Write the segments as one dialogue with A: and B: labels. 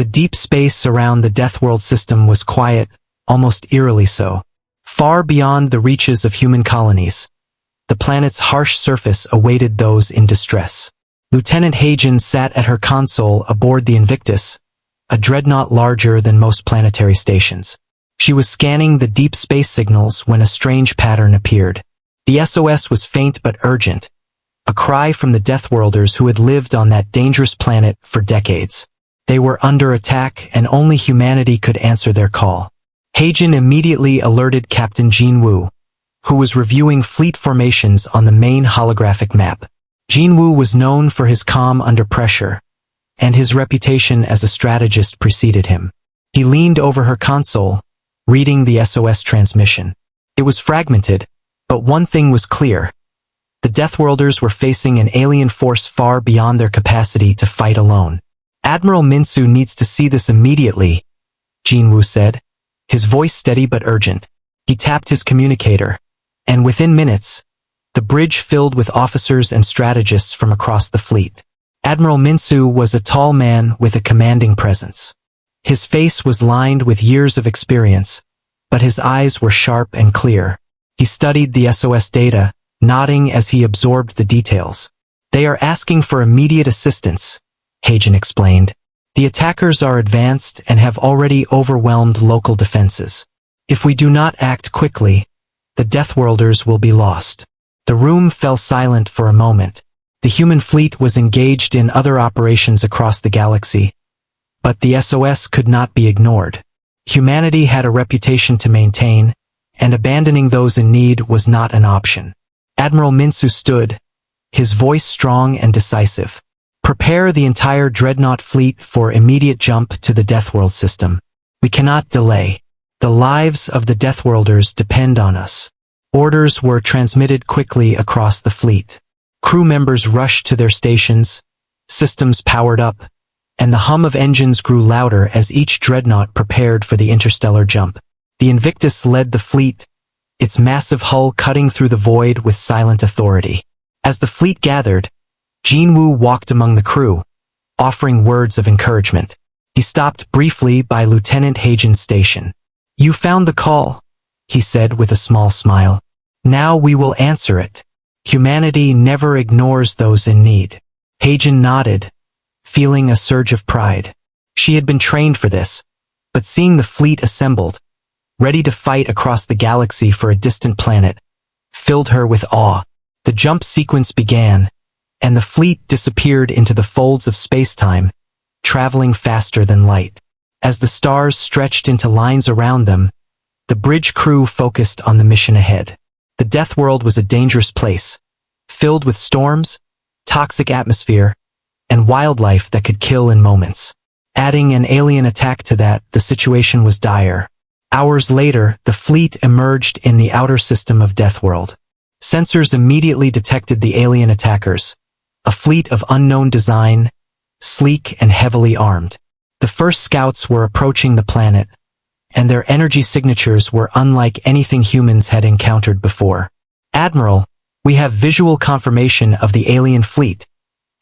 A: The deep space around the Deathworld system was quiet, almost eerily so. Far beyond the reaches of human colonies, the planet's harsh surface awaited those in distress. Lieutenant Hagen sat at her console aboard the Invictus, a dreadnought larger than most planetary stations. She was scanning the deep space signals when a strange pattern appeared. The SOS was faint but urgent, a cry from the Deathworlders who had lived on that dangerous planet for decades. They were under attack and only humanity could answer their call. Hagen immediately alerted Captain Jinwoo, who was reviewing fleet formations on the main holographic map. Jinwoo was known for his calm under pressure, and his reputation as a strategist preceded him. He leaned over her console, reading the SOS transmission. It was fragmented, but one thing was clear. The Deathworlders were facing an alien force far beyond their capacity to fight alone. Admiral Minsu needs to see this immediately, Jinwoo said, his voice steady but urgent. He tapped his communicator, and within minutes, the bridge filled with officers and strategists from across the fleet. Admiral Minsu was a tall man with a commanding presence. His face was lined with years of experience, but his eyes were sharp and clear. He studied the SOS data, nodding as he absorbed the details. They are asking for immediate assistance, Hagen explained. The attackers are advanced and have already overwhelmed local defenses. If we do not act quickly, the Deathworlders will be lost. The room fell silent for a moment. The human fleet was engaged in other operations across the galaxy, but the SOS could not be ignored. Humanity had a reputation to maintain, and abandoning those in need was not an option. Admiral Minsu stood, his voice strong and decisive. Prepare the entire Dreadnought fleet for immediate jump to the Deathworld system. We cannot delay. The lives of the Deathworlders depend on us. Orders were transmitted quickly across the fleet. Crew members rushed to their stations, systems powered up, and the hum of engines grew louder as each Dreadnought prepared for the interstellar jump. The Invictus led the fleet, its massive hull cutting through the void with silent authority. As the fleet gathered, Jinwoo walked among the crew, offering words of encouragement. He stopped briefly by Lieutenant Hagen's station. "You found the call," he said with a small smile. "Now we will answer it. Humanity never ignores those in need." Hagen nodded, feeling a surge of pride. She had been trained for this, but seeing the fleet assembled, ready to fight across the galaxy for a distant planet, filled her with awe. The jump sequence began, and the fleet disappeared into the folds of space-time, traveling faster than light. As the stars stretched into lines around them, the bridge crew focused on the mission ahead. The Deathworld was a dangerous place, filled with storms, toxic atmosphere, and wildlife that could kill in moments. Adding an alien attack to that, the situation was dire. Hours later, the fleet emerged in the outer system of Deathworld. Sensors immediately detected the alien attackers, a fleet of unknown design, sleek and heavily armed. The first scouts were approaching the planet, and their energy signatures were unlike anything humans had encountered before. "Admiral, we have visual confirmation of the alien fleet,"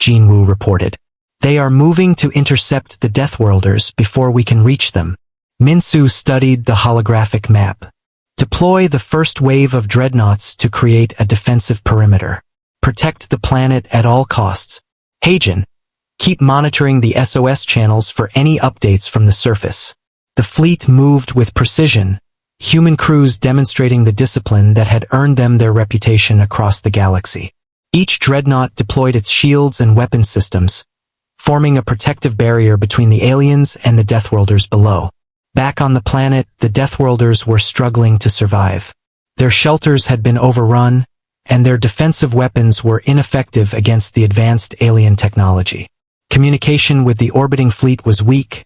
A: Jinwoo reported. "They are moving to intercept the Deathworlders before we can reach them." Minsu studied the holographic map. "Deploy the first wave of dreadnoughts to create a defensive perimeter. Protect the planet at all costs. Hagen, keep monitoring the SOS channels for any updates from the surface." The fleet moved with precision, human crews demonstrating the discipline that had earned them their reputation across the galaxy. Each dreadnought deployed its shields and weapon systems, forming a protective barrier between the aliens and the Deathworlders below. Back on the planet, the Deathworlders were struggling to survive. Their shelters had been overrun, and their defensive weapons were ineffective against the advanced alien technology. Communication with the orbiting fleet was weak,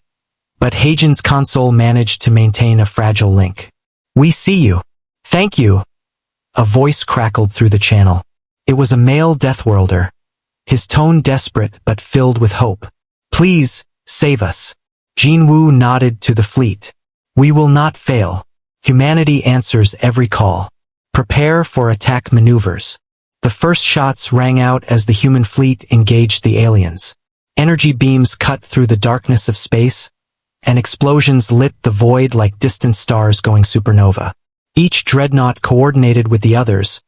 A: but Hagen's console managed to maintain a fragile link. "We see you. Thank you." A voice crackled through the channel. It was a male Deathworlder, his tone desperate but filled with hope. "Please, save us." Jinwoo nodded to the fleet. "We will not fail. Humanity answers every call. Prepare for attack maneuvers." The first shots rang out as the human fleet engaged the aliens. Energy beams cut through the darkness of space, and explosions lit the void like distant stars going supernova. Each dreadnought coordinated with the others,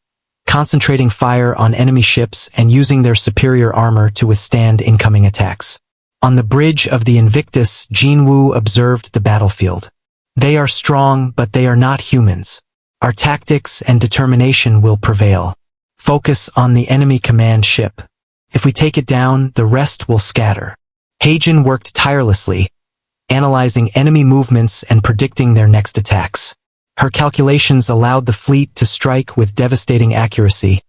A: concentrating fire on enemy ships and using their superior armor to withstand incoming attacks. On the bridge of the Invictus, Jinwoo observed the battlefield. They are strong, but they are not humans. Our tactics and determination will prevail. Focus on the enemy command ship. If we take it down, the rest will scatter. Heijin worked tirelessly, analyzing enemy movements and predicting their next attacks. Her calculations allowed the fleet to strike with devastating accuracy,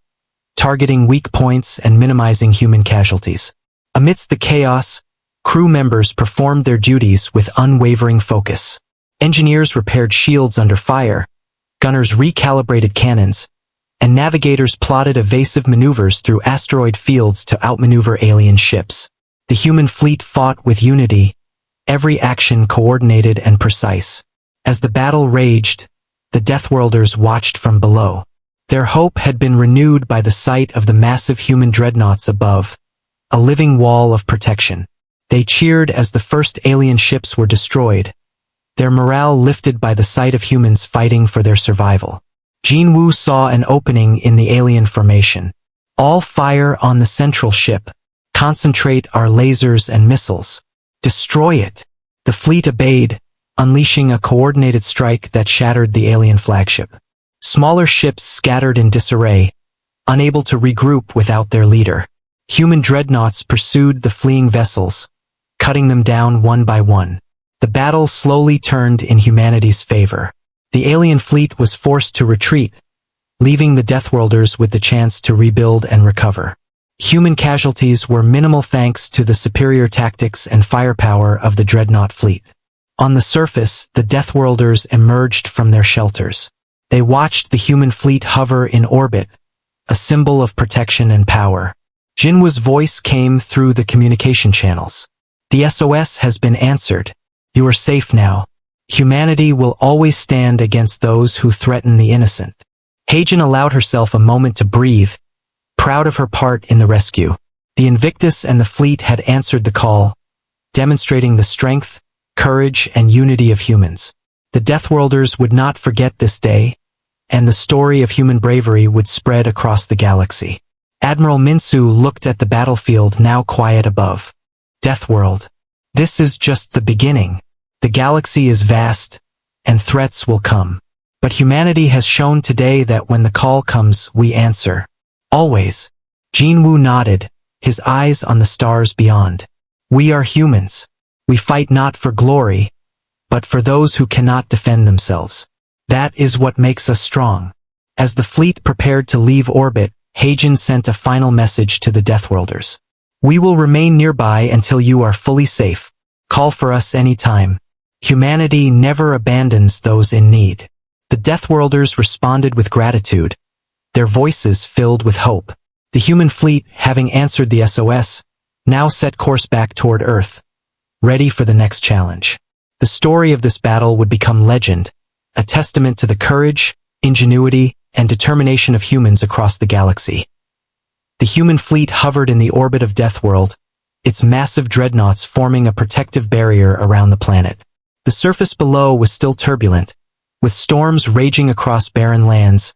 A: targeting weak points and minimizing human casualties. Amidst the chaos, crew members performed their duties with unwavering focus. Engineers repaired shields under fire, gunners recalibrated cannons, and navigators plotted evasive maneuvers through asteroid fields to outmaneuver alien ships. The human fleet fought with unity, every action coordinated and precise. As the battle raged, the Deathworlders watched from below. Their hope had been renewed by the sight of the massive human dreadnoughts above, a living wall of protection. They cheered as the first alien ships were destroyed, their morale lifted by the sight of humans fighting for their survival. Jinwoo saw an opening in the alien formation. All fire on the central ship. Concentrate our lasers and missiles. Destroy it. The fleet obeyed, unleashing a coordinated strike that shattered the alien flagship. Smaller ships scattered in disarray, unable to regroup without their leader. Human dreadnoughts pursued the fleeing vessels, cutting them down one by one. The battle slowly turned in humanity's favor. The alien fleet was forced to retreat, leaving the Deathworlders with the chance to rebuild and recover. Human casualties were minimal thanks to the superior tactics and firepower of the Dreadnought fleet. On the surface, the Deathworlders emerged from their shelters. They watched the human fleet hover in orbit, a symbol of protection and power. Jinwoo's voice came through the communication channels. The SOS has been answered. You are safe now. Humanity will always stand against those who threaten the innocent. Heijin allowed herself a moment to breathe, proud of her part in the rescue. The Invictus and the fleet had answered the call, demonstrating the strength, courage, and unity of humans. The Deathworlders would not forget this day, and the story of human bravery would spread across the galaxy. Admiral Minsu looked at the battlefield now quiet above. Deathworld. This is just the beginning. The galaxy is vast, and threats will come. But humanity has shown today that when the call comes, we answer. Always. Jinwoo nodded, his eyes on the stars beyond. We are humans. We fight not for glory, but for those who cannot defend themselves. That is what makes us strong. As the fleet prepared to leave orbit, Heijin sent a final message to the Deathworlders. We will remain nearby until you are fully safe. Call for us anytime. Humanity never abandons those in need. The Deathworlders responded with gratitude, their voices filled with hope. The human fleet, having answered the SOS, now set course back toward Earth, ready for the next challenge. The story of this battle would become legend, a testament to the courage, ingenuity, and determination of humans across the galaxy. The human fleet hovered in the orbit of Deathworld, its massive dreadnoughts forming a protective barrier around the planet. The surface below was still turbulent, with storms raging across barren lands,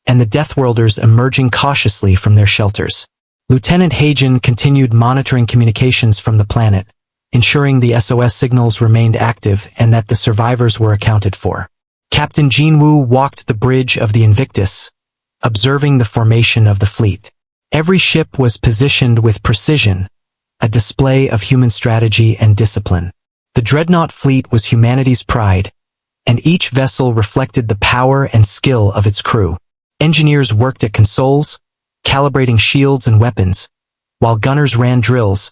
A: and the Deathworlders emerging cautiously from their shelters. Lieutenant Heijin continued monitoring communications from the planet, ensuring the SOS signals remained active and that the survivors were accounted for. Captain Jinwoo walked the bridge of the Invictus, observing the formation of the fleet. Every ship was positioned with precision, a display of human strategy and discipline. The Dreadnought fleet was humanity's pride, and each vessel reflected the power and skill of its crew. Engineers worked at consoles, calibrating shields and weapons, while gunners ran drills,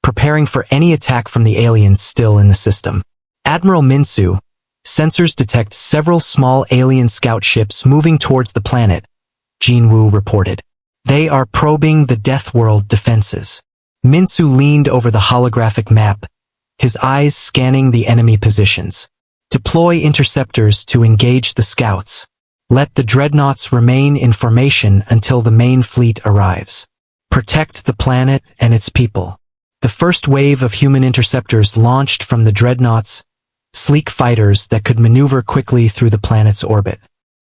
A: preparing for any attack from the aliens still in the system. Admiral Minsu, sensors detect several small alien scout ships moving towards the planet, Jinwoo reported. They are probing the Deathworld defenses. Minsu leaned over the holographic map, his eyes scanning the enemy positions. Deploy interceptors to engage the scouts. Let the dreadnoughts remain in formation until the main fleet arrives. Protect the planet and its people. The first wave of human interceptors launched from the dreadnoughts, sleek fighters that could maneuver quickly through the planet's orbit.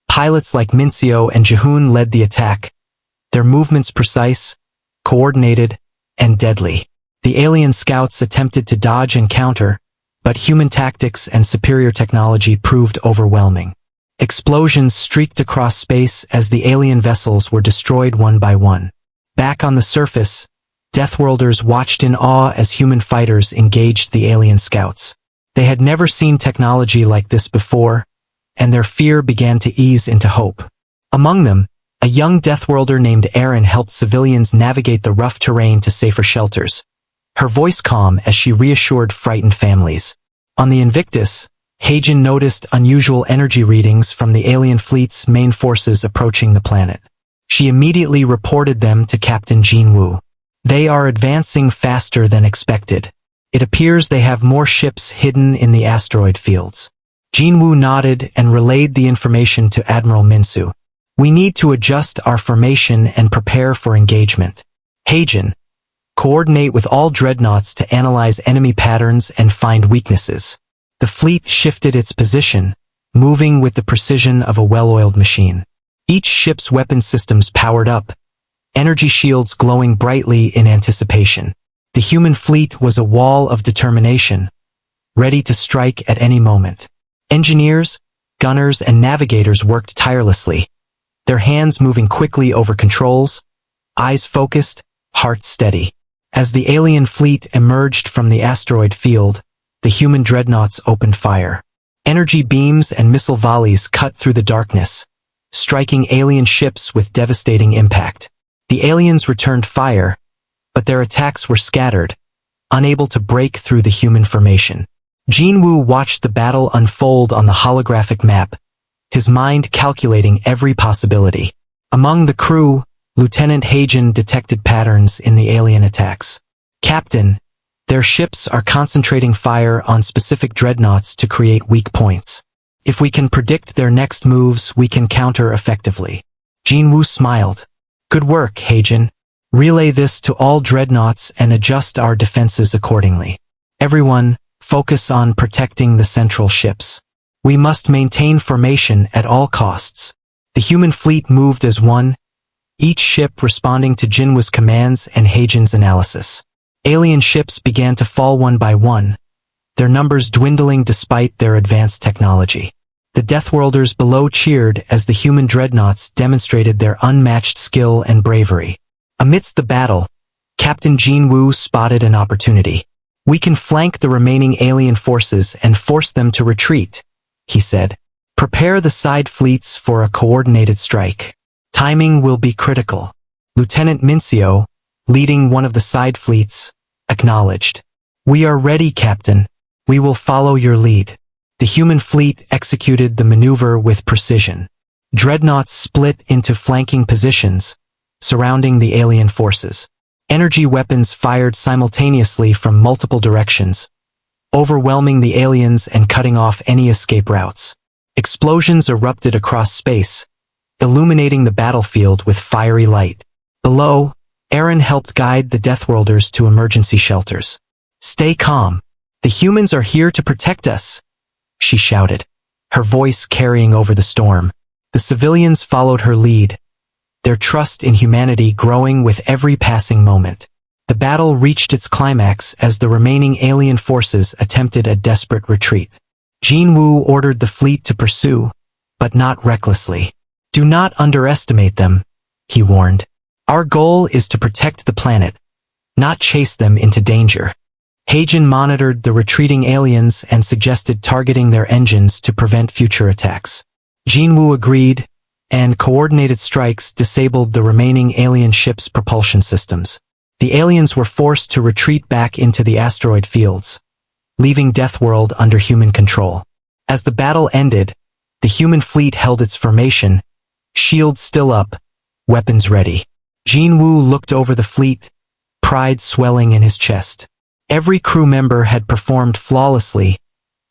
A: Pilots like Mincio and Jehun led the attack, their movements precise, coordinated, and deadly. The alien scouts attempted to dodge and counter, but human tactics and superior technology proved overwhelming. Explosions streaked across space as the alien vessels were destroyed one by one. Back on the surface, Deathworlders watched in awe as human fighters engaged the alien scouts. They had never seen technology like this before, and their fear began to ease into hope. Among them, a young Deathworlder named Erin helped civilians navigate the rough terrain to safer shelters, her voice calm as she reassured frightened families. On the Invictus, Heijin noticed unusual energy readings from the alien fleet's main forces approaching the planet. She immediately reported them to Captain Jinwoo. They are advancing faster than expected. It appears they have more ships hidden in the asteroid fields. Jinwoo nodded and relayed the information to Admiral Minsu. We need to adjust our formation and prepare for engagement. Heijin, coordinate with all dreadnoughts to analyze enemy patterns and find weaknesses. The fleet shifted its position, moving with the precision of a well-oiled machine. Each ship's weapon systems powered up, energy shields glowing brightly in anticipation. The human fleet was a wall of determination, ready to strike at any moment. Engineers, gunners, and navigators worked tirelessly, their hands moving quickly over controls, eyes focused, hearts steady. As the alien fleet emerged from the asteroid field, the human dreadnoughts opened fire. Energy beams and missile volleys cut through the darkness, striking alien ships with devastating impact. The aliens returned fire, but their attacks were scattered, unable to break through the human formation. Jinwoo watched the battle unfold on the holographic map, his mind calculating every possibility. Among the crew, Lieutenant Heijin detected patterns in the alien attacks. Captain, their ships are concentrating fire on specific dreadnoughts to create weak points. If we can predict their next moves, we can counter effectively. Jinwoo smiled. Good work, Heijin. Relay this to all dreadnoughts and adjust our defenses accordingly. Everyone, focus on protecting the central ships. We must maintain formation at all costs. The human fleet moved as one, each ship responding to Jinwoo's commands and Heijin's analysis. Alien ships began to fall one by one, their numbers dwindling despite their advanced technology. The Deathworlders below cheered as the human dreadnoughts demonstrated their unmatched skill and bravery. Amidst the battle, Captain Jinwoo spotted an opportunity. We can flank the remaining alien forces and force them to retreat, he said. Prepare the side fleets for a coordinated strike. Timing will be critical. Lieutenant Mincio, leading one of the side fleets, acknowledged. We are ready, Captain. We will follow your lead. The human fleet executed the maneuver with precision. Dreadnoughts split into flanking positions, surrounding the alien forces. Energy weapons fired simultaneously from multiple directions, overwhelming the aliens and cutting off any escape routes. Explosions erupted across space, illuminating the battlefield with fiery light. Below, Erin helped guide the Deathworlders to emergency shelters. Stay calm. The humans are here to protect us, she shouted, her voice carrying over the storm. The civilians followed her lead, their trust in humanity growing with every passing moment. The battle reached its climax as the remaining alien forces attempted a desperate retreat. Jinwoo ordered the fleet to pursue, but not recklessly. Do not underestimate them, he warned. Our goal is to protect the planet, not chase them into danger. Heijin monitored the retreating aliens and suggested targeting their engines to prevent future attacks. Jinwoo agreed, and coordinated strikes disabled the remaining alien ships' propulsion systems. The aliens were forced to retreat back into the asteroid fields, leaving Deathworld under human control. As the battle ended, the human fleet held its formation, shields still up, weapons ready. Jinwoo looked over the fleet, pride swelling in his chest. Every crew member had performed flawlessly,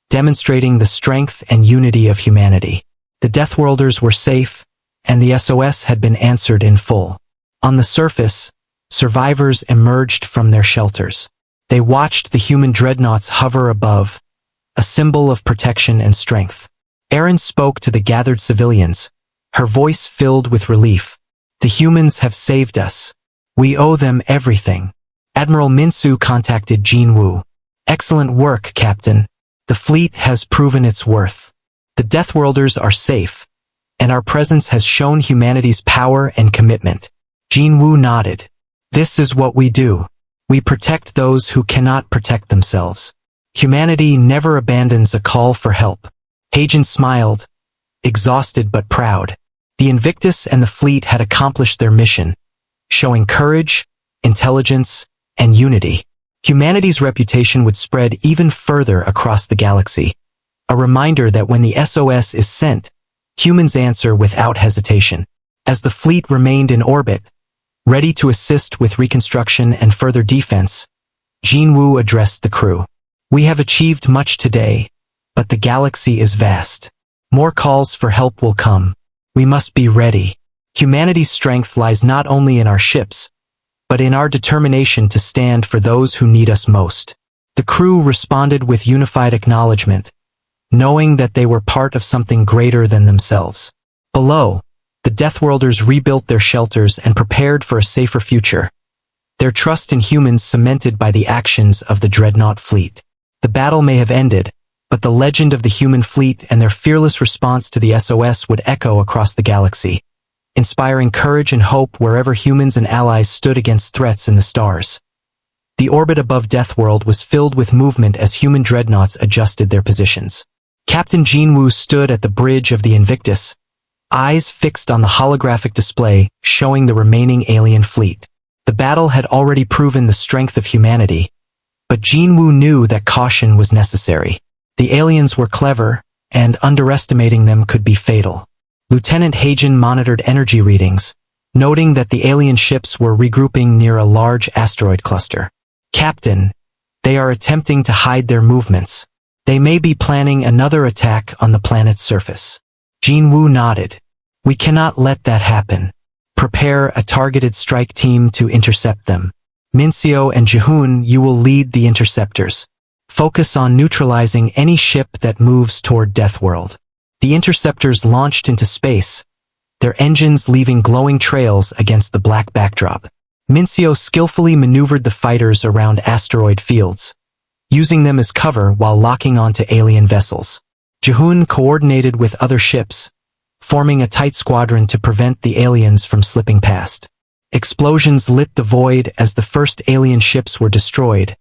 A: demonstrating the strength and unity of humanity. The Deathworlders were safe, and the SOS had been answered in full. On the surface, survivors emerged from their shelters. They watched the human dreadnoughts hover above, a symbol of protection and strength. Erin spoke to the gathered civilians, her voice filled with relief. The humans have saved us. We owe them everything. Admiral Minsu contacted Jinwoo. Excellent work, Captain. The fleet has proven its worth. The Deathworlders are safe, and our presence has shown humanity's power and commitment. Jinwoo nodded. This is what we do. We protect those who cannot protect themselves. Humanity never abandons a call for help. Heijin smiled, exhausted but proud. The Invictus and the fleet had accomplished their mission, showing courage, intelligence, and unity. Humanity's reputation would spread even further across the galaxy. A reminder that when the SOS is sent, humans answer without hesitation. As the fleet remained in orbit, ready to assist with reconstruction and further defense, Jinwoo addressed the crew. We have achieved much today, but the galaxy is vast. More calls for help will come. We must be ready. Humanity's strength lies not only in our ships, but in our determination to stand for those who need us most. The crew responded with unified acknowledgement, knowing that they were part of something greater than themselves. Below, the Deathworlders rebuilt their shelters and prepared for a safer future, their trust in humans cemented by the actions of the Dreadnought fleet. The battle may have ended, but the legend of the human fleet and their fearless response to the SOS would echo across the galaxy, inspiring courage and hope wherever humans and allies stood against threats in the stars. The orbit above Deathworld was filled with movement as human dreadnoughts adjusted their positions. Captain Jinwoo stood at the bridge of the Invictus, eyes fixed on the holographic display showing the remaining alien fleet. The battle had already proven the strength of humanity, but Jinwoo knew that caution was necessary. The aliens were clever, and underestimating them could be fatal. Lieutenant Heijin monitored energy readings, noting that the alien ships were regrouping near a large asteroid cluster. Captain, they are attempting to hide their movements. They may be planning another attack on the planet's surface. Jinwoo nodded. We cannot let that happen. Prepare a targeted strike team to intercept them. Minseo and Jihoon, you will lead the interceptors. Focus on neutralizing any ship that moves toward Deathworld. The interceptors launched into space, their engines leaving glowing trails against the black backdrop. Minseo skillfully maneuvered the fighters around asteroid fields, using them as cover while locking onto alien vessels. Jihoon coordinated with other ships, forming a tight squadron to prevent the aliens from slipping past. Explosions lit the void as the first alien ships were destroyed,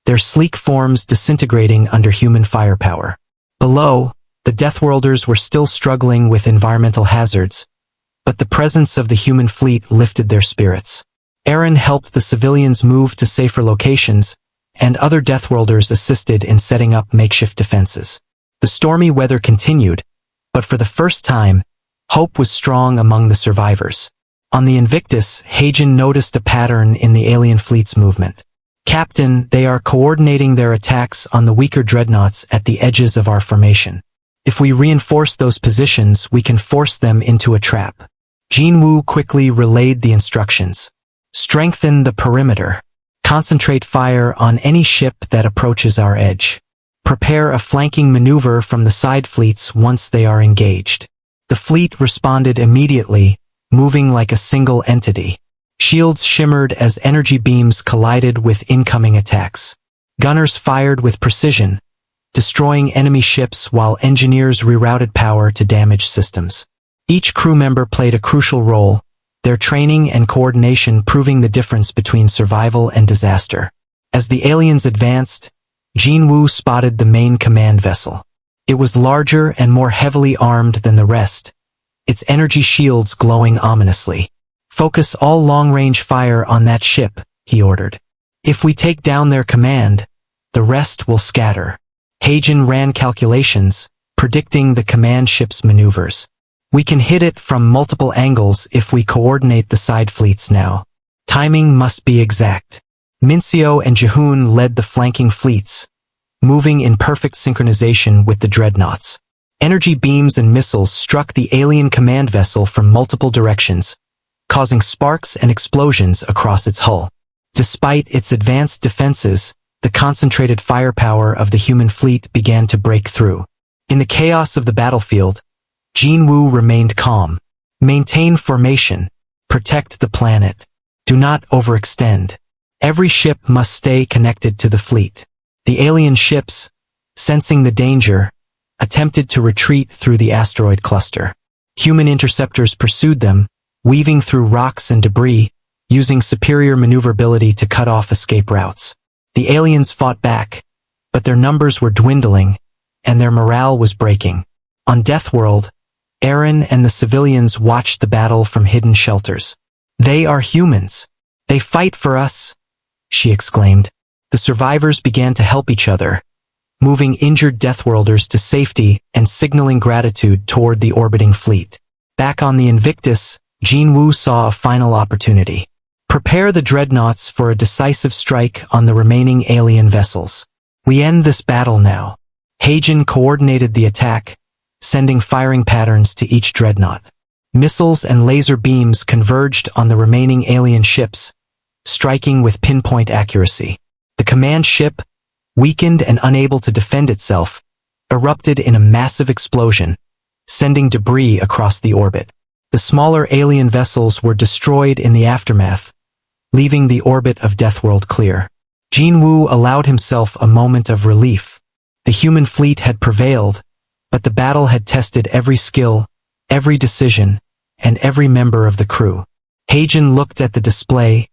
A: their sleek forms disintegrating under human firepower. Below, the Deathworlders were still struggling with environmental hazards, but the presence of the human fleet lifted their spirits. Erin helped the civilians move to safer locations, and other Deathworlders assisted in setting up makeshift defenses. The stormy weather continued, but for the first time, hope was strong among the survivors. On the Invictus, Heijin noticed a pattern in the alien fleet's movement. Captain, they are coordinating their attacks on the weaker dreadnoughts at the edges of our formation. If we reinforce those positions, we can force them into a trap. Jinwoo quickly relayed the instructions. Strengthen the perimeter. Concentrate fire on any ship that approaches our edge. Prepare a flanking maneuver from the side fleets once they are engaged. The fleet responded immediately, moving like a single entity. Shields shimmered as energy beams collided with incoming attacks. Gunners fired with precision, destroying enemy ships while engineers rerouted power to damaged systems. Each crew member played a crucial role, their training and coordination proving the difference between survival and disaster. As the aliens advanced, Jinwoo spotted the main command vessel. It was larger and more heavily armed than the rest, its energy shields glowing ominously. Focus all long-range fire on that ship, he ordered. If we take down their command, the rest will scatter. Heijin ran calculations, predicting the command ship's maneuvers. We can hit it from multiple angles if we coordinate the side fleets now. Timing must be exact. Minseo and Jihoon led the flanking fleets, moving in perfect synchronization with the dreadnoughts. Energy beams and missiles struck the alien command vessel from multiple directions, causing sparks and explosions across its hull. Despite its advanced defenses, the concentrated firepower of the human fleet began to break through. In the chaos of the battlefield, Jinwoo remained calm. Maintain formation. Protect the planet. Do not overextend. Every ship must stay connected to the fleet. The alien ships, sensing the danger, attempted to retreat through the asteroid cluster. Human interceptors pursued them, weaving through rocks and debris, using superior maneuverability to cut off escape routes. The aliens fought back, but their numbers were dwindling, and their morale was breaking. On Deathworld, Eren and the civilians watched the battle from hidden shelters. "They are humans. They fight for us," she exclaimed. The survivors began to help each other, moving injured Deathworlders to safety and signaling gratitude toward the orbiting fleet. Back on the Invictus, Jinwoo saw a final opportunity. Prepare the Dreadnoughts for a decisive strike on the remaining alien vessels. We end this battle now. Heijin coordinated the attack, sending firing patterns to each Dreadnought. Missiles and laser beams converged on the remaining alien ships, striking with pinpoint accuracy. The command ship, weakened and unable to defend itself, erupted in a massive explosion, sending debris across the orbit. The smaller alien vessels were destroyed in the aftermath, leaving the orbit of Deathworld clear. Jinwoo allowed himself a moment of relief. The human fleet had prevailed, but the battle had tested every skill, every decision, and every member of the crew. Heijin looked at the display,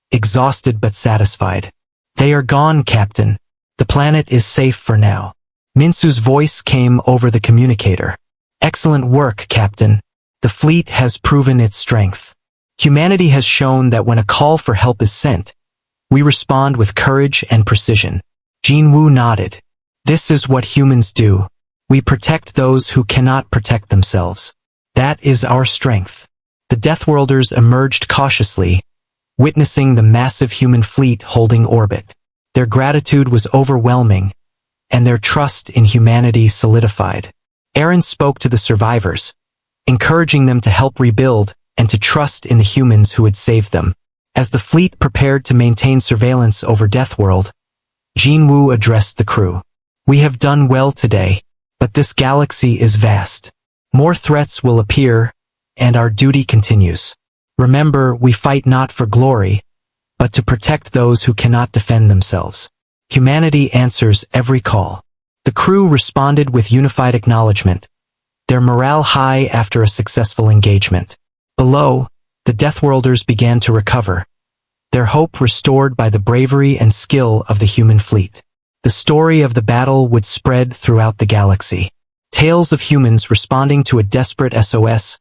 A: exhausted but satisfied. "They are gone, Captain. The planet is safe for now." Minsu's voice came over the communicator. "Excellent work, Captain. The fleet has proven its strength. Humanity has shown that when a call for help is sent, we respond with courage and precision." Jinwoo nodded. "This is what humans do. We protect those who cannot protect themselves. That is our strength." The Deathworlders emerged cautiously, witnessing the massive human fleet holding orbit. Their gratitude was overwhelming, and their trust in humanity solidified. Eren spoke to the survivors, encouraging them to help rebuild and to trust in the humans who had saved them. As the fleet prepared to maintain surveillance over Deathworld, Jinwoo addressed the crew. "We have done well today, but this galaxy is vast. More threats will appear, and our duty continues. Remember, we fight not for glory, but to protect those who cannot defend themselves. Humanity answers every call." The crew responded with unified acknowledgement, their morale high after a successful engagement. Below, the Deathworlders began to recover, their hope restored by the bravery and skill of the human fleet. The story of the battle would spread throughout the galaxy. Tales of humans responding to a desperate SOS,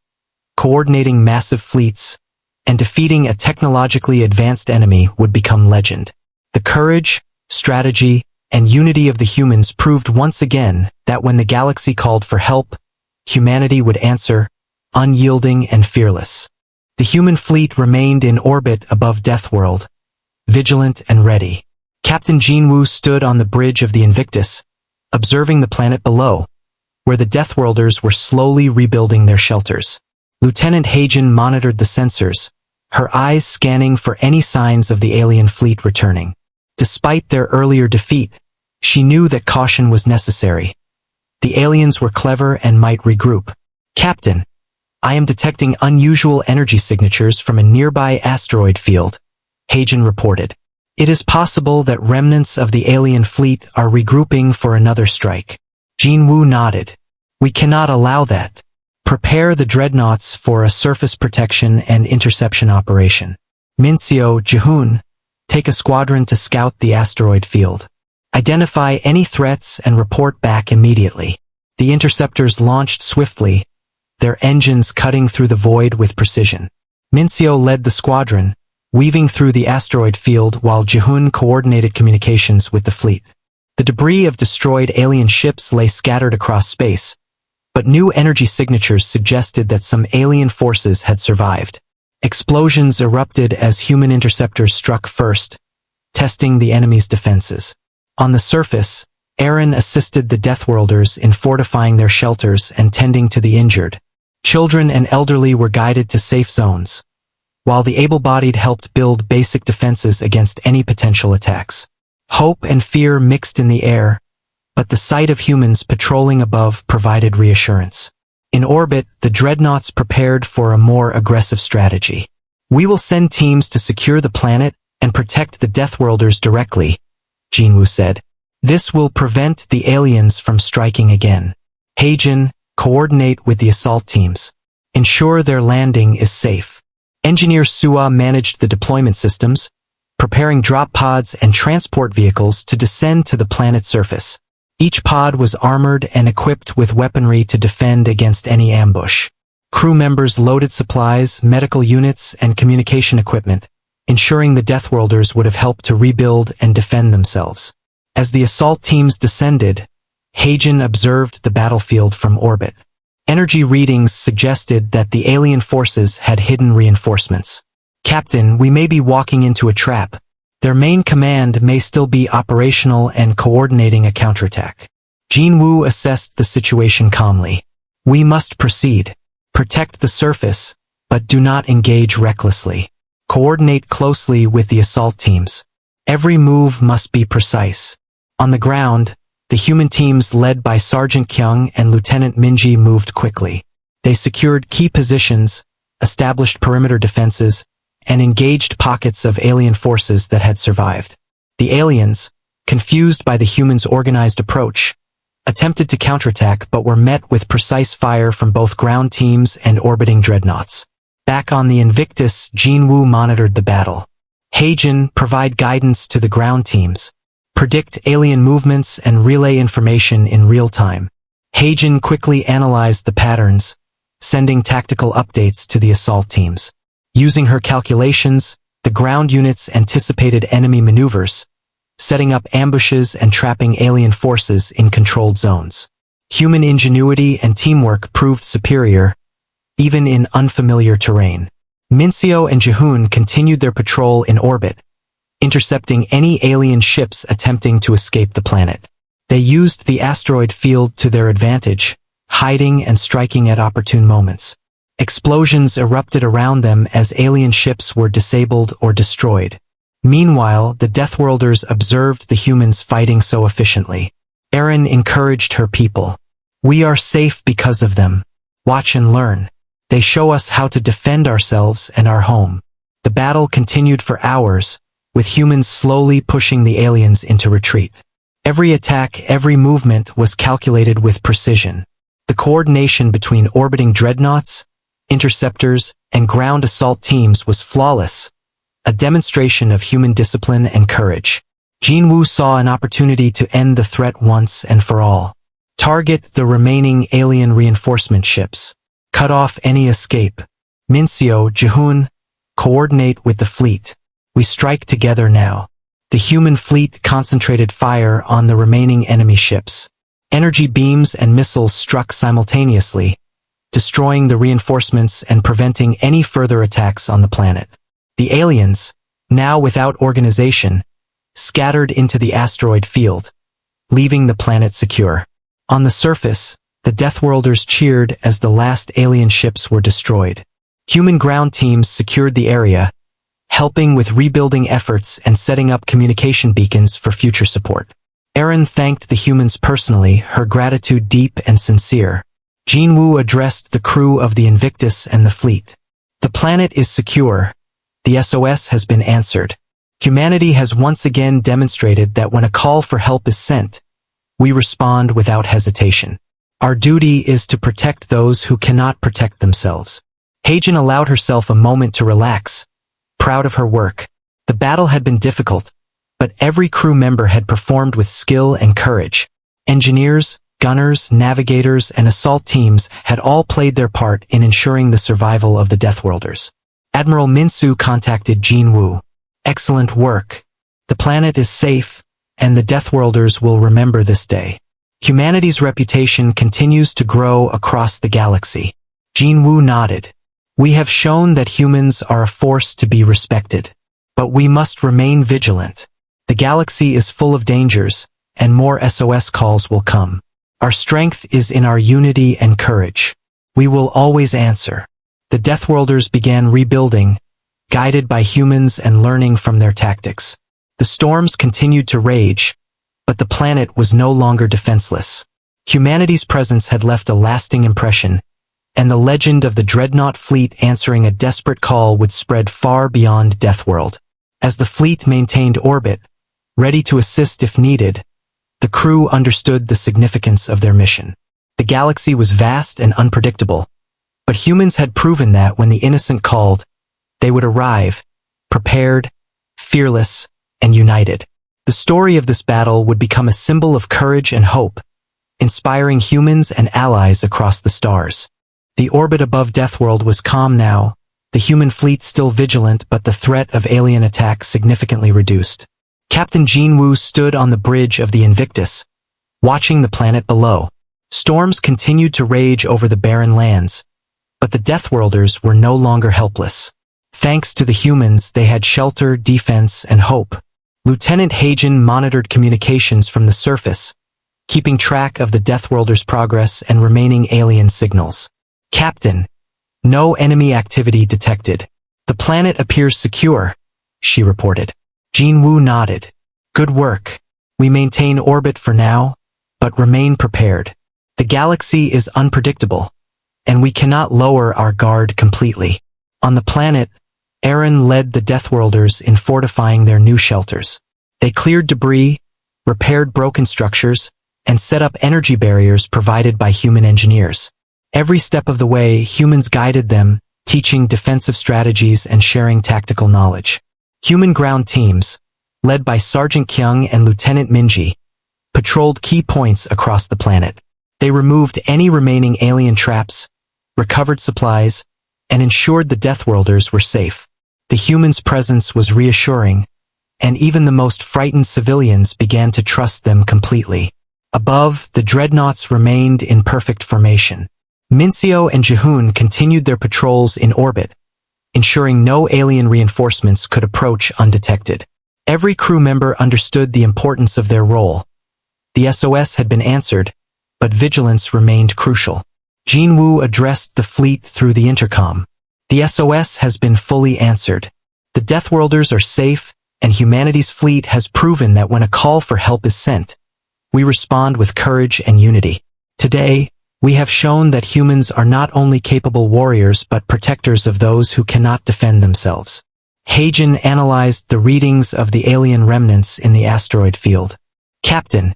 A: coordinating massive fleets, and defeating a technologically advanced enemy would become legend. The courage, strategy, and unity of the humans proved once again that when the galaxy called for help, humanity would answer, unyielding and fearless. The human fleet remained in orbit above Deathworld, vigilant and ready. Captain Jinwoo stood on the bridge of the Invictus, observing the planet below, where the Deathworlders were slowly rebuilding their shelters. Lieutenant Heijin monitored the sensors, her eyes scanning for any signs of the alien fleet returning. Despite their earlier defeat, she knew that caution was necessary. The aliens were clever and might regroup. "Captain, I am detecting unusual energy signatures from a nearby asteroid field," Heijin reported. "It is possible that remnants of the alien fleet are regrouping for another strike." Jinwoo nodded. "We cannot allow that. Prepare the Dreadnoughts for a surface protection and interception operation. Minseo, Jihun, take a squadron to scout the asteroid field. Identify any threats and report back immediately." The interceptors launched swiftly, their engines cutting through the void with precision. Minseo led the squadron, weaving through the asteroid field while Jihun coordinated communications with the fleet. The debris of destroyed alien ships lay scattered across space, but new energy signatures suggested that some alien forces had survived. Explosions erupted as human interceptors struck first, testing the enemy's defenses. On the surface, Eren assisted the Deathworlders in fortifying their shelters and tending to the injured. Children and elderly were guided to safe zones, while the able-bodied helped build basic defenses against any potential attacks. Hope and fear mixed in the air, but the sight of humans patrolling above provided reassurance. In orbit, the Dreadnoughts prepared for a more aggressive strategy. "We will send teams to secure the planet and protect the Deathworlders directly," Jinwoo said. "This will prevent the aliens from striking again. Heijin, coordinate with the assault teams. Ensure their landing is safe." Engineer Suwa managed the deployment systems, preparing drop pods and transport vehicles to descend to the planet's surface. Each pod was armored and equipped with weaponry to defend against any ambush. Crew members loaded supplies, medical units, and communication equipment, ensuring the Deathworlders would have helped to rebuild and defend themselves. As the assault teams descended, Heijin observed the battlefield from orbit. Energy readings suggested that the alien forces had hidden reinforcements. "Captain, we may be walking into a trap. Their main command may still be operational and coordinating a counterattack." Jinwoo assessed the situation calmly. "We must proceed. Protect the surface, but do not engage recklessly. Coordinate closely with the assault teams. Every move must be precise." On the ground, the human teams led by Sergeant Kyung and Lieutenant Minji moved quickly. They secured key positions, established perimeter defenses, and engaged pockets of alien forces that had survived. The aliens, confused by the humans' organized approach, attempted to counterattack but were met with precise fire from both ground teams and orbiting dreadnoughts. Back on the Invictus, Jinwoo monitored the battle. Heijin, provide guidance to the ground teams. Predict alien movements and relay information in real time. Heijin quickly analyzed the patterns, sending tactical updates to the assault teams. Using her calculations, the ground units anticipated enemy maneuvers, setting up ambushes and trapping alien forces in controlled zones. Human ingenuity and teamwork proved superior, even in unfamiliar terrain. Minseo and Jihoon continued their patrol in orbit, intercepting any alien ships attempting to escape the planet. They used the asteroid field to their advantage, hiding and striking at opportune moments. Explosions erupted around them as alien ships were disabled or destroyed. Meanwhile, the Deathworlders observed the humans fighting so efficiently. Erin encouraged her people. "We are safe because of them. Watch and learn. They show us how to defend ourselves and our home." The battle continued for hours, with humans slowly pushing the aliens into retreat. Every attack, every movement was calculated with precision. The coordination between orbiting dreadnoughts, interceptors, and ground assault teams was flawless, a demonstration of human discipline and courage. Jinwoo saw an opportunity to end the threat once and for all. Target the remaining alien reinforcement ships. Cut off any escape. Minseo, Jihoon, coordinate with the fleet. We strike together now. The human fleet concentrated fire on the remaining enemy ships. Energy beams and missiles struck simultaneously, destroying the reinforcements and preventing any further attacks on the planet. The aliens, now without organization, scattered into the asteroid field, leaving the planet secure. On the surface, the Deathworlders cheered as the last alien ships were destroyed. Human ground teams secured the area, helping with rebuilding efforts and setting up communication beacons for future support. Erin thanked the humans personally, her gratitude deep and sincere. Jinwoo addressed the crew of the Invictus and the fleet. "The planet is secure. The SOS has been answered. Humanity has once again demonstrated that when a call for help is sent, we respond without hesitation. Our duty is to protect those who cannot protect themselves." Heijin allowed herself a moment to relax, proud of her work. The battle had been difficult, but every crew member had performed with skill and courage. Engineers, gunners, navigators, and assault teams had all played their part in ensuring the survival of the Deathworlders. Admiral Minsu contacted Jinwoo. "Excellent work. The planet is safe, and the Deathworlders will remember this day. Humanity's reputation continues to grow across the galaxy." Jinwoo nodded. "We have shown that humans are a force to be respected, but we must remain vigilant. The galaxy is full of dangers, and more SOS calls will come. Our strength is in our unity and courage. We will always answer." The Deathworlders began rebuilding, guided by humans and learning from their tactics. The storms continued to rage, but the planet was no longer defenseless. Humanity's presence had left a lasting impression, and the legend of the Dreadnought fleet answering a desperate call would spread far beyond Deathworld. As the fleet maintained orbit, ready to assist if needed, the crew understood the significance of their mission. The galaxy was vast and unpredictable, but humans had proven that when the innocent called, they would arrive, prepared, fearless, and united. The story of this battle would become a symbol of courage and hope, inspiring humans and allies across the stars. The orbit above Deathworld was calm now, the human fleet still vigilant, but the threat of alien attack significantly reduced. Captain Jinwoo stood on the bridge of the Invictus, watching the planet below. Storms continued to rage over the barren lands, but the Deathworlders were no longer helpless. Thanks to the humans, they had shelter, defense, and hope. Lieutenant Hagen monitored communications from the surface, keeping track of the Deathworlders' progress and remaining alien signals. Captain, no enemy activity detected. The planet appears secure, she reported. Jinwoo nodded. Good work. We maintain orbit for now, but remain prepared. The galaxy is unpredictable, and we cannot lower our guard completely. On the planet, Aaron led the Deathworlders in fortifying their new shelters. They cleared debris, repaired broken structures, and set up energy barriers provided by human engineers. Every step of the way, humans guided them, teaching defensive strategies and sharing tactical knowledge. Human ground teams, led by Sergeant Kyung and Lieutenant Minji, patrolled key points across the planet. They removed any remaining alien traps, recovered supplies, and ensured the Deathworlders were safe. The humans' presence was reassuring, and even the most frightened civilians began to trust them completely. Above, the Dreadnoughts remained in perfect formation. Minseo and Jihoon continued their patrols in orbit, ensuring no alien reinforcements could approach undetected. Every crew member understood the importance of their role. The SOS had been answered, but vigilance remained crucial. Jinwoo addressed the fleet through the intercom. The SOS has been fully answered. The Deathworlders are safe, and humanity's fleet has proven that when a call for help is sent, we respond with courage and unity. Today, we have shown that humans are not only capable warriors but protectors of those who cannot defend themselves. Hagen analyzed the readings of the alien remnants in the asteroid field. Captain,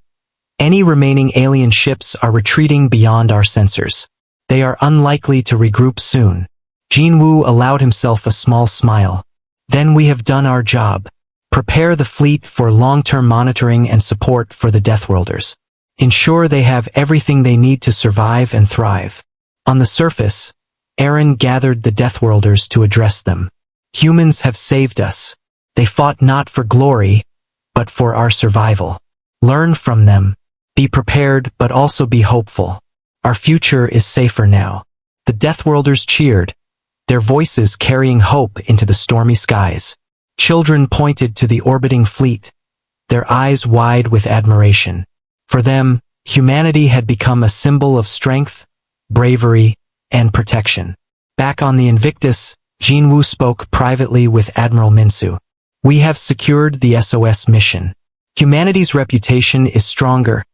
A: any remaining alien ships are retreating beyond our sensors. They are unlikely to regroup soon. Jinwoo allowed himself a small smile. Then we have done our job. Prepare the fleet for long-term monitoring and support for the Deathworlders. Ensure they have everything they need to survive and thrive. On the surface, Aaron gathered the Deathworlders to address them. Humans have saved us. They fought not for glory, but for our survival. Learn from them. Be prepared, but also be hopeful. Our future is safer now. The Deathworlders cheered, their voices carrying hope into the stormy skies. Children pointed to the orbiting fleet, their eyes wide with admiration. For them, humanity had become a symbol of strength, bravery, and protection. Back on the Invictus, Jinwoo spoke privately with Admiral Minsu. We have secured the SOS mission. Humanity's reputation is stronger,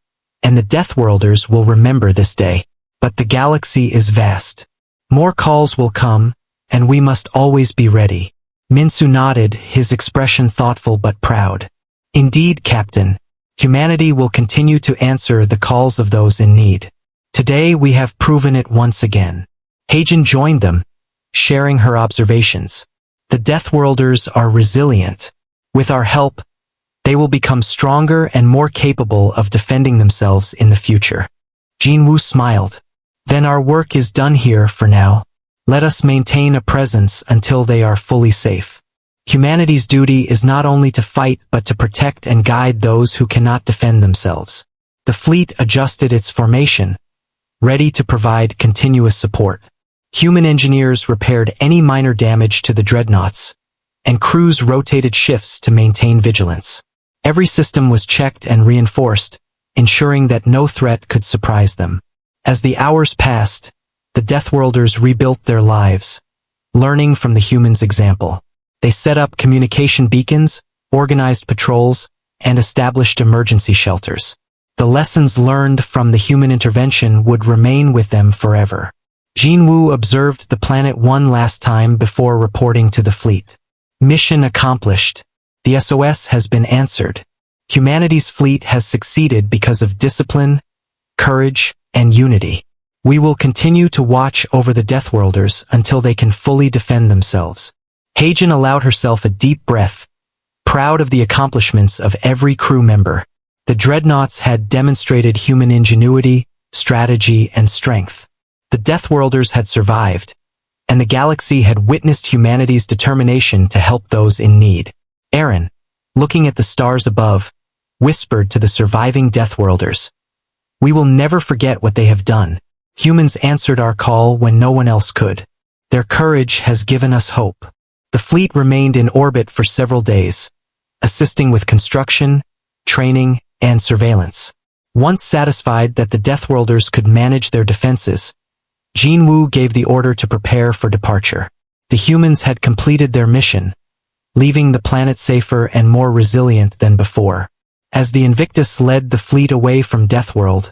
A: and the Deathworlders will remember this day. But the galaxy is vast. More calls will come, and we must always be ready. Minsu nodded, his expression thoughtful but proud. Indeed, Captain. Humanity will continue to answer the calls of those in need. Today we have proven it once again. Hagen joined them, sharing her observations. The Deathworlders are resilient. With our help, they will become stronger and more capable of defending themselves in the future. Jinwoo smiled. Then our work is done here for now. Let us maintain a presence until they are fully safe. Humanity's duty is not only to fight but to protect and guide those who cannot defend themselves. The fleet adjusted its formation, ready to provide continuous support. Human engineers repaired any minor damage to the Dreadnoughts, and crews rotated shifts to maintain vigilance. Every system was checked and reinforced, ensuring that no threat could surprise them. As the hours passed, the Deathworlders rebuilt their lives, learning from the humans' example. They set up communication beacons, organized patrols, and established emergency shelters. The lessons learned from the human intervention would remain with them forever. Jinwoo observed the planet one last time before reporting to the fleet. Mission accomplished. The SOS has been answered. Humanity's fleet has succeeded because of discipline, courage, and unity. We will continue to watch over the Deathworlders until they can fully defend themselves. Heijin allowed herself a deep breath, proud of the accomplishments of every crew member. The Dreadnoughts had demonstrated human ingenuity, strategy, and strength. The Deathworlders had survived, and the galaxy had witnessed humanity's determination to help those in need. Eren, looking at the stars above, whispered to the surviving Deathworlders, "We will never forget what they have done. Humans answered our call when no one else could. Their courage has given us hope." The fleet remained in orbit for several days, assisting with construction, training, and surveillance. Once satisfied that the Deathworlders could manage their defenses, Jinwoo gave the order to prepare for departure. The humans had completed their mission, leaving the planet safer and more resilient than before. As the Invictus led the fleet away from Deathworld,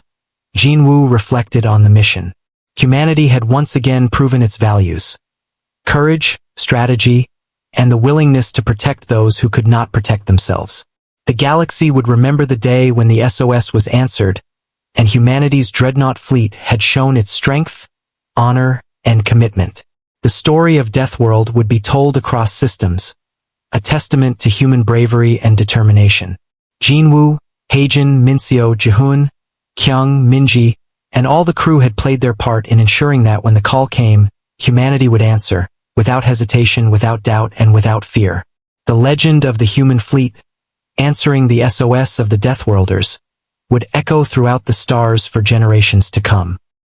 A: Jinwoo reflected on the mission. Humanity had once again proven its values: courage, strategy, and the willingness to protect those who could not protect themselves. The galaxy would remember the day when the SOS was answered, and humanity's Dreadnought fleet had shown its strength, honor, and commitment. The story of Deathworld would be told across systems, a testament to human bravery and determination. Jinwoo, Heijin, Minseo, Jihoon, Kyung, Minji, and all the crew had played their part in ensuring that when the call came, humanity would answer, without hesitation, without doubt, and without fear. The legend of the human fleet, answering the SOS of the Deathworlders, would echo throughout the stars for generations to come.